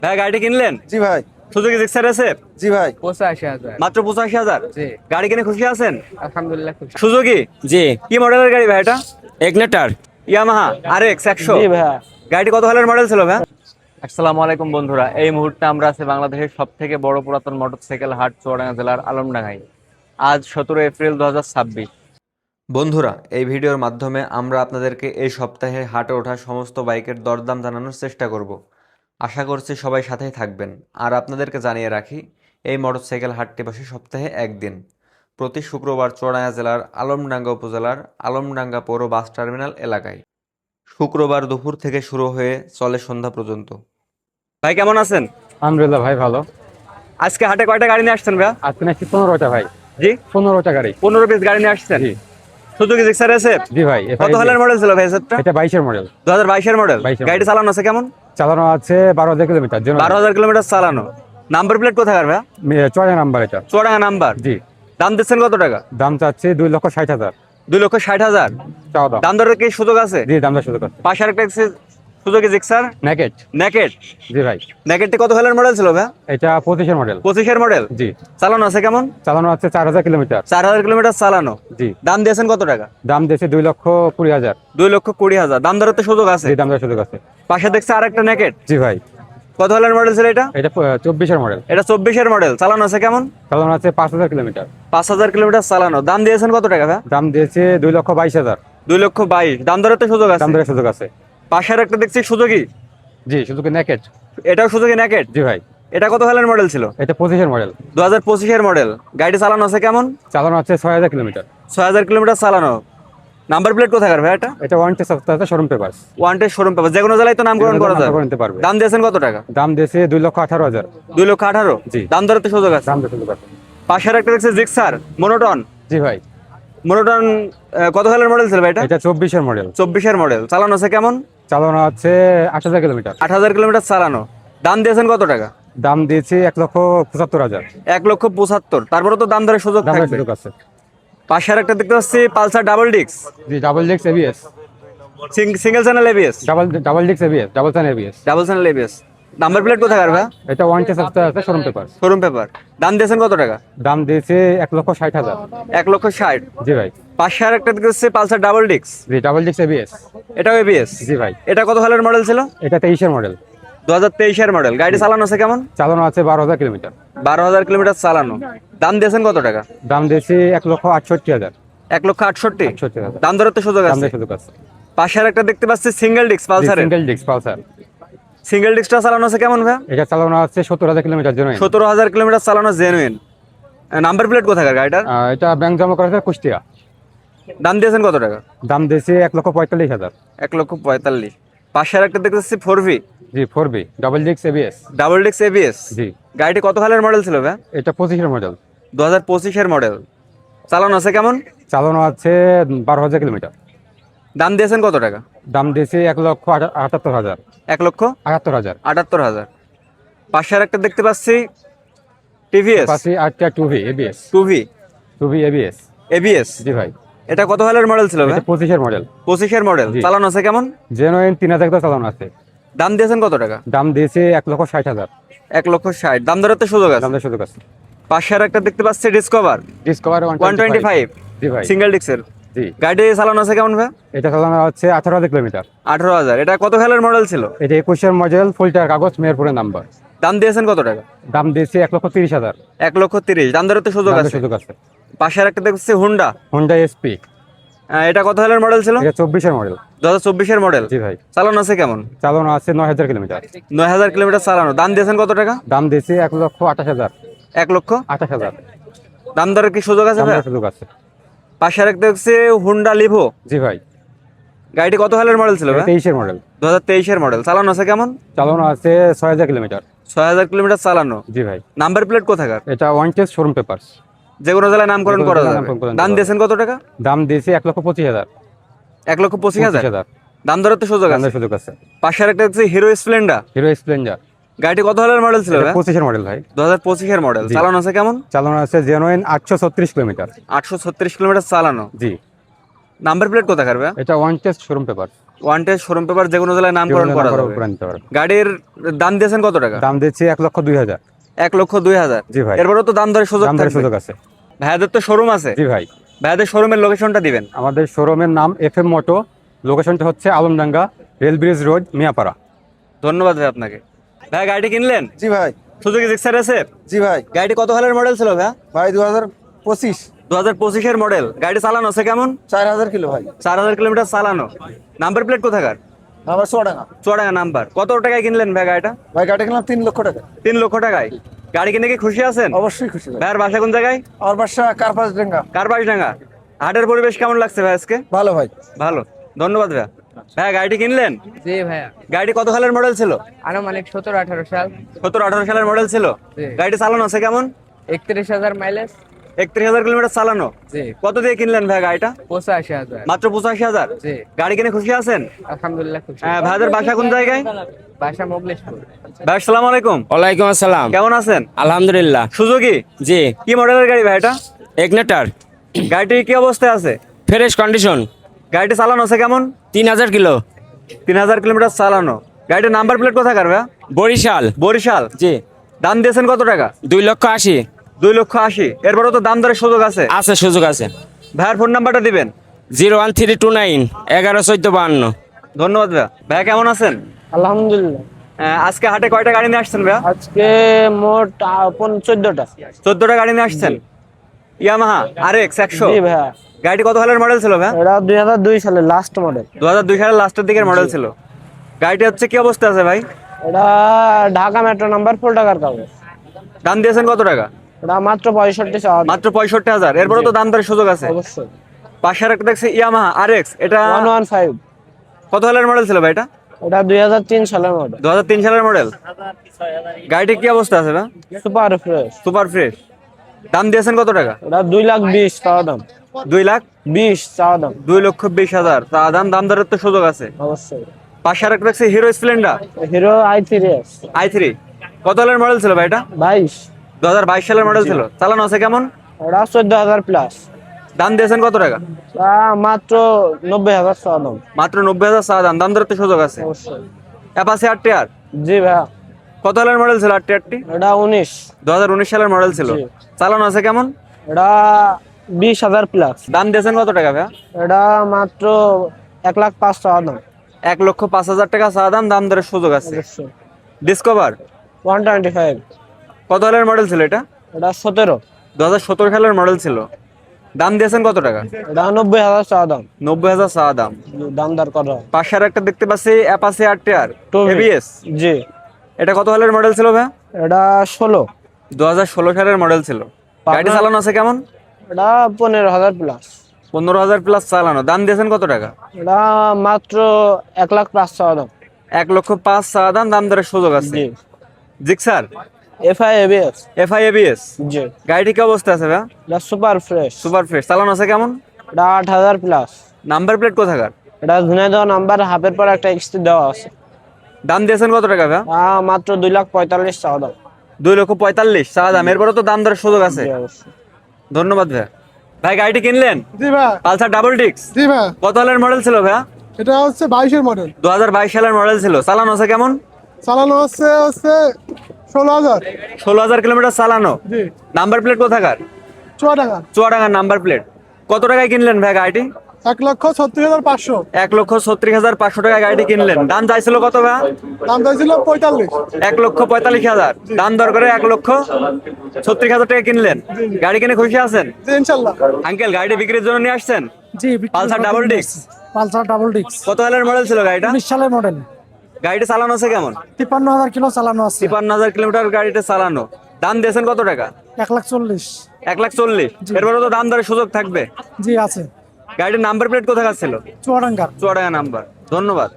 ভাই গাড়িটা কিনলেন? জি ভাই। সুজুকি জিক্সার আছে? জি ভাই। ৮৫,০০০। মাত্র ৮৫,০০০? জি, গাড়ি কিনে খুশি আছেন? আলহামদুলিল্লাহ খুশি। সুজুকি জি কি মডেলের গাড়ি ভাই এটা? এগনেটার। Yamaha RX 100। জি ভাইয়া। গাড়িটি কত সালের মডেল ছিল ভাই? আসসালামু আলাইকুম বন্ধুরা, এই মুহূর্তে আমরা আছি বাংলাদেশের সব থেকে বড় পুরাতন মোটরসাইকেল হাট চুয়াডাঙ্গা জেলার আলমডাঙ্গায়। আজ 17 এপ্রিল 2026। বন্ধুরা, এই ভিডিওর মাধ্যমে আমরা আপনাদেরকে এই সপ্তাহে হাটে ওঠা সমস্ত বাইকের দরদাম জানানোর চেষ্টা করব। আশা করছি সবাই সাথেই থাকবেন। আর আপনাদেরকে জানিয়ে রাখি, এই মোটরসাইকেল হাটটি বসে সপ্তাহে একদিন, প্রতি শুক্রবার চুয়াডাঙ্গা জেলার আলমডাঙ্গা উপজেলার আলমডাঙ্গা পৌর বাস টার্মিনাল এলাকায়। শুক্রবার দুপুর থেকে শুরু হয়ে চলে সন্ধ্যা পর্যন্ত। ভাই কেমন আছেন? আলহামদুলিল্লাহ ভাই ভালো। আজকে হাটে কয়টা গাড়ি নিয়ে আসছেন ভাই? আজকে নাকি ১৫টা ভাই। জি, ১৫টা গাড়ি। 15 পিস গাড়ি নিয়ে আসছেন। জি সুজুকি জিক্সার আছে? জি ভাই। কত সালের মডেল ছিল ভাই সেটটা? এটা ২২-এর মডেল। 2022 এর মডেল। 22 এর গাড়িটা চালানো আছে কেমন? চালানো আছে ১২,০০০ কিলোমিটার। 12,000 কিলোমিটার চালানো। নাম্বার প্লেট কোথাকার ভাই? চড়া নাম্বার এটা। চুয়াডাঙ্গা নাম্বার। জি। দাম দিচ্ছেন কত টাকা? দাম চাচ্ছে ২,৬০,০০০। 2,60,000। চাওয়া দাম। দাম দরের কি সুযোগ আছে? জি, দামটা শুধু করছে। পাশে আরেকটা সুজুকি জিক্সার নেকেট। নেকেট। জি ভাই। নেকেটটি কত সালের মডেল ছিল ভাই? এটা ২৫-এর মডেল। 25 এর মডেল। জি। চালানো আছে কেমন? চালানো আছে ৪,০০০ কিলোমিটার। 4,000 কিলোমিটার চালানো। জি। দাম দিয়েছেন কত টাকা? দাম দিয়েছে ২,২০,০০০। 2,20,000। দাম দরের তো সুযোগ আছে। জি, দামটা শুধু করছে। পাশে দেখছে আরেকটা নেকেট। জি ভাই। কত সালের মডেল ছিল এটা? এটা ২৪-এর মডেল। এটা 24 এর মডেল। চালানো আছে কেমন? চালানো আছে ৫,০০০ কিলোমিটার। 5,000 কিলোমিটার চালানো। দাম দিয়েছেন কত টাকা ভাই? দাম দিয়েছে ২,২২,০০০। 2,22,000। দাম দরের তো সুযোগ আছে। দাম দেওয়ার সুযোগ আছে। পাশে একটা দেখছি সুজুকি। জি, শুধু নেকেট। এটাও সুজুকি নেকেট। জি ভাই। এটা কত সালের মডেল ছিল? এটা ২৫-এর মডেল। 2025 এর মডেল। গাড়িটি চালানো আছে কেমন? চালানো আছে ৬,০০০ কিলোমিটার। 6,000 কিলোমিটার চালানো। নাম্বার প্লেট কোথাকার ভাই এটা? এটা ওয়ারেন্টি সপ্তাহে আছে, showroom papers. Wanted showroom paper. যে কোনো জেলায় তো নামকরণ করা যাবে। নিতে পারবে। দাম দিয়েছেন কত টাকা? দাম দিয়েছে ২,১৮,০০০। 2,18,000। জি। দাম দরের তো সুযোগ আছে। দাম দিয়ে শুরু করছে। পাশের একটা দেখছি জিক্সার মোনোটন। জি ভাই। মোনোটন কত সালের মডেল ছিল ভাই এটা? এটা ২৪-এর মডেল। 24 এর মডেল। চালানো আছে কেমন? চালানো আছে ৮,০০০ কিলোমিটার। 8,000 কিলোমিটার চালানো। দাম দিয়েছেন কত টাকা? দাম দিয়েছে ১,৭৫,০০০। 1,75,000। তারপরে তো দাম দরের সুযোগ দাম দেওয়ার থাকবে। সুযোগ আছে। পাশের একটা দেখতে পাচ্ছি পালসার ডাবল ডিক্স। জি, double disc ABS. Single channel ABS. Double disc ABS, double channel ABS. Double channel ABS. Number plate কোথাকার ভাই? এটা ওয়ারেন্টি সপ্তাহে আছে, শোরুম পেপারস। Showroom paper. দাম দিয়েছেন কত টাকা? দাম দিয়েছে ১,৬০,০০০। 1,60,000। জি ভাই। পাশে আর একটা দেখতে পালসার ডাবল ডিক্স। জি, ডাবল ডিস্ক এবিএস। এটাও এবিএস। জি ভাই। এটা কত সালের মডেল ছিল? এটা ২৩-এর মডেল। 2023 এর মডেল। গাড়ি চালানো আছে কেমন? চালানো আছে ১২,০০০ কিলোমিটার। 12,000 কিলোমিটার চালানো। দাম দিয়েছেন কত টাকা? দাম দিয়েছে ১,৬৮,০০০। 1,68,000। ৬৮,০০০। দাম দরের তো সুযোগ দাম আছে। দেওয়ার সুযোগ আছে। পাশে আর একটা দেখতে পাচ্ছি সিঙ্গেল ডিক্স পালসারের। Single disc Pulsar. সিঙ্গেল ডিক্সটা চালানো আছে কেমন ভাই? এটা চালানো আছে ৭০,০০০ কিলোমিটার জন্য। 17,000 কিলোমিটার চালানো জেনুইন। নাম্বার প্লেট কোথাকার গাড়িটার? এটা ব্যাংক জমা করা আছে কুষ্টিয়া। দাম দিয়েছেন কত টাকা? দাম দিয়েছে ১,৪৫,০০০। 1,45,000। পাশে আর একটা দেখতে পাচ্ছি 4V জি, 4B double disc ABS. Double ডিক্স এবিএস। জি। গাড়িটি কত সালের মডেল ছিল ভাই? এটা ২৫-এর মডেল। 2025 এর মডেল। চালানো আছে কেমন? চালানো আছে ১২,০০০ কিলোমিটার। দাম দিয়েছেন কত টাকা? দাম দিয়েছে ১,৭৮,০০০। 1,78,000। ৭৮,০০০। পাশে আর একটা দেখতে পাচ্ছি টিভিএস পাশে আটটা 2V ABS. 2V ABS. ABS. জি ভাই। এটা কত সালের মডেল ছিল ভাই? এটা ২৫-এর মডেল। 25 এর মডেল। জি। চালানো আছে কেমন? জেনুইন ৩,০০০ কিলো চালানো আছে। দাম দিয়েছেন কত টাকা? দাম দিয়েছে ১,৬০,০০০। 1,60,000। দাম দরের তো সুযোগ আছে। দাম দেওয়ার সুযোগ আছে। পাশে আর একটা দেখতে পাচ্ছি ডিসকভার ডিসকভার 125। জি ভাই। সিঙ্গেল ডিক্সের। জি। গাড়ি চালানো আছে কেমন ভাই? এটা চালানো হচ্ছে ১৮,০০০ কিলোমিটার। 18,000। এটা কত সালের মডেল ছিল? এটা ২১-এর মডেল, ফুলটার কাগজ, মেহেরপুরের নাম্বার। দাম দিয়েছেন কত টাকা? দাম দিয়েছে ১,৩০,০০০। 1,30,000। দাম দরের তো সুযোগ দাম দেওয়ার আছে। সুযোগ আছে। পাশে আর একটা দেখছি হুন্ডা। Honda SP. এটা কত সালের মডেল ছিল? এটা ২৪-এর মডেল। 2024 এর মডেল। জি ভাই। চালানো আছে কেমন? চালানো আছে ৯,০০০ কিলোমিটার। 9,000 কিলোমিটার চালানো। দাম দিয়েছেন কত টাকা? দাম দিয়েছে ১,২৮,০০০। 1,28,000। ২৮,০০০। দাম দরের কি সুযোগ আছে দাম ভাই? দেওয়ার সুযোগ আছে। পাশে আর একটা দেখছি হুন্ডা লিভো। জি ভাই। গাড়িটি কত সালের মডেল ছিল ভাই? ২৩-এর মডেল। 2023 এর মডেল। চালানো আছে কেমন? চালানো আছে ৬,০০০ কিলোমিটার। 6,000 কিলোমিটার চালানো। জি ভাই। নাম্বার প্লেট কোথাকার? এটা ওয়ারেন্টি শোরুম পেপারস। যে কোনো জেলায় নামকরণ যে কোনো করা জেলায় যাবে। নামকরণ করা দাম যাবে। দিয়েছেন কত টাকা? দাম দিয়েছে ১,২৫,০০০। 1,25,000। দাম দরের তো সুযোগ দাম আছে। দেওয়ার সুযোগ আছে। পাশে আর একটা দেখছি হিরো স্প্লেন্ডার। Hero Splendor. গাড়িটি কত সালের মডেল ছিল ভাই? ২৫-এর মডেল ভাই। 2025 এর মডেল। জি। চালানো আছে কেমন? চালানো আছে জেনুইন ৮৩৬ কিলোমিটার। 836 কিলোমিটার চালানো। জি। নাম্বার প্লেট কোথাকার ভাই? এটা one test showroom paper. One test showroom paper যে কোনো জেলায় নামকরণ করা যাবে। নিতে পারবে। গাড়ির দাম দিয়েছেন কত টাকা? দাম দিচ্ছি 1,02,000। 1,02,000। জি ভাই। এরপরেও তো দাম দরের সুযোগ দাম দরের থাকবে। সুযোগ আছে। ভাইয়াদের তো শোরুম আছে। জি ভাই। ভাইয়াদের শোরুমের লোকেশনটা দিবেন। আমাদের শোরুমের নাম FM মোটো, লোকেশনটা হচ্ছে Alamdanga, rail bridge road, Miyapara. ধন্যবাদ ভাই আপনাকে। ভাই গাড়িটি কিনলেন? জি ভাই। সুজুকি জিক্সার আছে? জি ভাই। গাড়িটি কত সালের মডেল ছিল ভাইয়া? ভাই 2025 2025 এর মডেল। গাড়ি চালানো আছে কেমন? 4000 কিলো ভাই। 4000 কিলোমিটার চালানো। নাম্বার প্লেট কোথাকার? আমার চুয়াডাঙ্গা। চুয়াডাঙ্গা নাম্বার। কত টাকায় কিনলেন ভাই গাড়িটা? ভাই গাড়ি কিনলাম 3 লক্ষ টাকা। 3 লক্ষ টাকায়। গাড়ি কিনে কি খুশি আছেন? অবশ্যই খুশি ভাই। ভাইয়ার বাসা কোন জায়গায়? আমার বাসা কারপাস ডেঙ্গা। কারবাইডাঙ্গা। হাটের পরিবেশ কেমন লাগছে ভাই আজকে? ভালো ভাই। ভালো। ধন্যবাদ ভাইয়া। ভাইয়া গাড়িটি কিনলেন? জি ভাইয়া, গাড়ি কত সালের মডেল ছিল? আনুমানিক 17-18 সাল। 17-18 সালের মডেল ছিল। জি। গাড়িটি চালানো আছে কেমন? 31,000 মাইলেজ। 31,000 কিলোমিটার চালানো। জি। কত দিয়ে কিনলেন ভাই গাড়িটা? 85,000। মাত্র 85,000। জি। গাড়ি কিনে খুশি আছেন? আলহামদুলিল্লাহ খুশি। ভাইদের বাসা কোন জায়গায়? বাসা মোগলেশপুর। ভাই আসসালামু আলাইকুম। ওয়ালাইকুম আসসালাম। কেমন আছেন? আলহামদুলিল্লাহ। সুজুকি জি। কি মডেলের গাড়ি ভাই এটা? এগনেটার গাড়িটি কি অবস্থায় আছে? Fresh condition. গাড়িটি চালানো আছে কেমন? 3000 কিলো। 3000 কিলোমিটার চালানো। গাড়িটির নাম্বার প্লেট কোথাকার ভাই? বরিশাল। বরিশাল। জি। দাম দিয়েছেন কত টাকা? 2,80,000। 2,80,000। এরপরও তো দাম দরের সুযোগ আছে। আছে, সুযোগ আছে। ভাইয়ার ফোন নাম্বারটা দিবেন। 01329 111452। ধন্যবাদ ভাইয়া। ভাইয়া কেমন আছেন? আলহামদুলিল্লাহ। আজকে হাটে কয়টা গাড়ি নিয়ে আসছেন ভাইয়া? আজকে মোট 14টা। 14টা গাড়ি নিয়ে আসছেন। Yamaha RX 100। জি ভাইয়া, গাড়িটি কত সালের মডেল ছিল ভাইয়া? এটা 2002 সালের লাস্ট মডেল। 2002 সালের লাস্টের দিকের মডেল ছিল। গাড়িটি হচ্ছে কি অবস্থা আছে ভাই? এটা ঢাকা মেট্রো নাম্বার, ফুল টাকার কাগজ। দাম দিয়েছেন কত টাকা? এটা মাত্র 65 চাওয়া। মাত্র 65,000। এরপরও তো দাম দরের সুযোগ আছে। অবশ্যই। পাশে আর একটা দেখছি ইয়ামাহা RX। এটা 115। কত সালের মডেল ছিল ভাই এটা? এটা 2003 সালের মডেল। 2003 সালের মডেল। গাড়িটি কি অবস্থা আছে ভাই? Super fresh. Super fresh. দাম দিয়েছেন কত টাকা? এটা 2,20,000 চাওয়া দাম। 2,20,000। চাওয়া দাম। 2,20,000 তা দাম দরের তো সুযোগ আছে। অবশ্যই। পাশে আর একটা দেখছি hero Splendor hero i3s। i3। কত সালের মডেল ছিল ভাই এটা? 22। 2022 সালের মডেল ছিল। চালানো আছে কেমন? এটা 14,000 প্লাস। দাম দিয়েছেন কত টাকা? মাত্র 90,000 চাওয়া দাম। মাত্র 90,000 চা দাম দরের তো সুযোগ আছে। অবশ্যই। Apache RTR। জি ভাইয়া, কত সালের মডেল ছিল RTR টি? এটা 19। 2019 সালের মডেল ছিল। জি। চালানো আছে কেমন? এটা 20,000 প্লাস। দাম দিয়েছেন কত টাকা ভাইয়া? এটা মাত্র 1,05,000 চাওয়া দাম। 1,05,000 টাকা চা দাম দরের সুযোগ আছে। অবশ্যই। ডিসকভার 125। কত সালের মডেল ছিল এটা? এটা 17। 2017 সালের মডেল ছিল। দাম দিয়েছেন কত টাকা? এটা 90,000 চাওয়া দাম। 90,000 চা দাম। দাম দর করা হয়। পাশে আর একটা দেখতে পাচ্ছি Apache RTR Two wheel। ABS। জি। এটা কত সালের মডেল ছিল ভাইয়া? এটা 16। 2016 সালের মডেল ছিল। গাড়ি চালানো আছে কেমন? এটা 15,000 প্লাস। 15,000 প্লাস চালানো। দাম দিয়েছেন কত টাকা? এটা মাত্র 1,05,000 চাওয়া দাম। 1,05,000 চা দাম দরের সুযোগ আছে। জি। Gixxer FI ABS। FI ABS। জি। গাড়িটি কি অবস্থা আছে ভাইয়া? এটা সুপার ফ্রেশ। Super fresh. চালানো আছে কেমন? এটা 8,000 প্লাস। নাম্বার প্লেট কোথাকার? এটা ঝুনাইদহ নাম্বার, হাফের পর একটা এক্সট্রা দেওয়া আছে। দাম দিয়েছেন কত টাকা ভাইয়া? মাত্র 2,45,000 চাওয়া দাম। 2,45,000 চা দাম। এরপরে তো দাম দরের সুযোগ আছে। জি, অবশ্যই। ধন্যবাদ ভাইয়া। ভাই গাড়িটি কিনলেন? জি ভাই। পালসার ডাবল ডিক্স। জি ভাই। কত সালের মডেল ছিল ভাইয়া? এটা হচ্ছে 22-এর মডেল। 2022 সালের মডেল ছিল। চালানো আছে কেমন? চালানো হচ্ছে 16,000। 16,000 কিলোমিটার চালানো। জি। নাম্বার প্লেট কোথাকার? চুয়াডাঙ্গা। চুয়াডাঙ্গার নাম্বার প্লেট। কত টাকায় কিনলেন ভাই গাড়িটি? 1,36,500। 1,36,500 টাকায় গাড়িটি কিনলেন। দাম চাইছিল কত ভাইয়া? দাম চাইছিল 45। 1,45,000। দাম দর করে 1,36,000 টাকা কিনলেন। গাড়ি কিনে খুশি আছেন? জি ইনশাল্লাহ। আঙ্কেল গাড়িটি বিক্রির জন্য নিয়ে আসছেন? জি, পালসার ডাবল ডিক্স। পালসার ডাবল ডিক্স। কত সালের মডেল ছিল গাড়িটা? 19 সালের মডেল। গাড়িটা চালানো আছে কেমন? 53,000 কিলো চালানো আছে। 53,000 কিলোমিটার গাড়িটা চালানো। দাম দিয়েছেন কত টাকা? 1,40,000। 1,40,000। এরপরে তো দাম দরের সুযোগ থাকবে। জি আছে। গাড়ির নাম্বার প্লেট কোথাকার ছিল? চুয়াডাঙ্গার। চুয়াডাঙ্গা নাম্বার। ধন্যবাদ।